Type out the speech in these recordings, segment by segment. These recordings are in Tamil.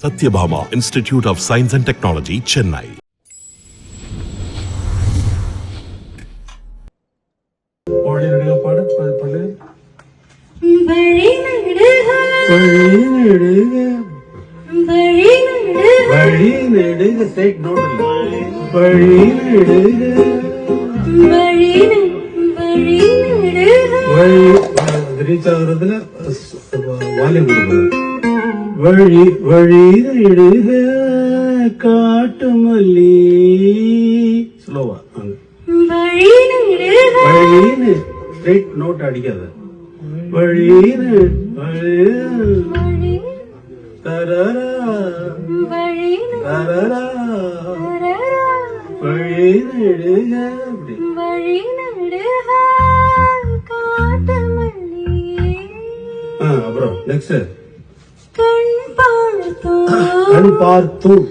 Satyabhama Institute of Science and Technology, Chennai. Take note. Reach ஆகுறதுல வால்யூம் கொடுக்கணும். வழி வழியிடுக காட்டு மல்லி ஸ்லோவா வழின்னு ஸ்ட்ரெயிட் நோட் அடிக்காத வழின்னு தரரா தரரா வழின்னு இடுக அப்படி அப்புறம் நெக்ஸ்ட் கண் பார்த்தோம்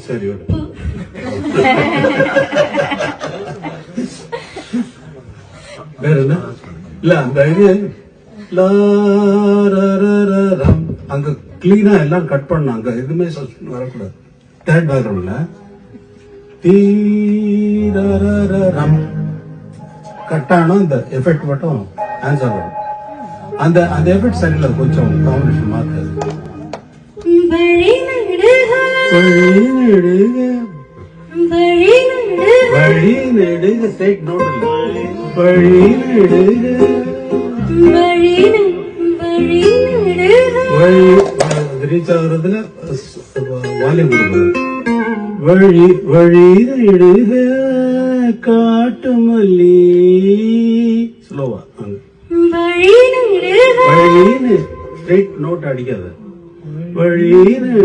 சரி வேற என்ன இல்ல அந்த இது அங்க கிளீனா எல்லாம் கட் பண்ண அங்க எதுவுமே வரக்கூடாது தேர்ட் பேக்ரவுண்ட்ல தீரம் கட்டான இந்த எஃபெக்ட் மட்டும் ஆன்சர் வரும் அந்த அந்த எஃபெக்ட் சரியில்லை கொஞ்சம் காம்பினேஷன் மாத்து வழி நெடுக டேக் நோட் வழி ரீச் ஆகுறதுல வால்யூம் கொடுக்கணும் வழி வழியிடுக காட்டு மல்லி ஸ்லோவா வழின்னு ஸ்ட்ரெயிட் நோட் அடிக்காத வழின்னு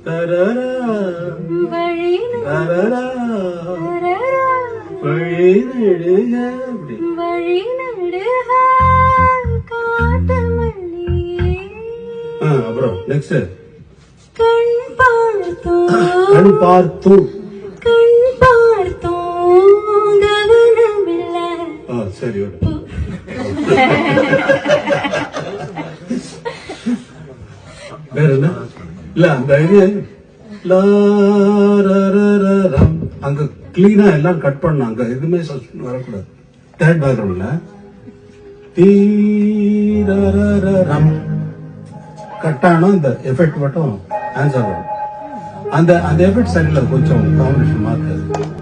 தரரா தரரா வழின்னு இடுக அப்படி அப்புறம் நெக்ஸ்ட் கண் பார்த்தோம் சரி வேற என்ன இல்ல அந்த இது அங்க கிளீனா எல்லாம் கட் பண்ண அங்க எதுவுமே வரக்கூடாது தேர்ட் பேக்ரவுண்ட்ல தீரம் கட்டான இந்த எஃபெக்ட் மட்டும் ஆன்சர் வரும் அந்த அந்த எஃபெக்ட் சரியில்லை கொஞ்சம் காம்பினேஷன் மாத்து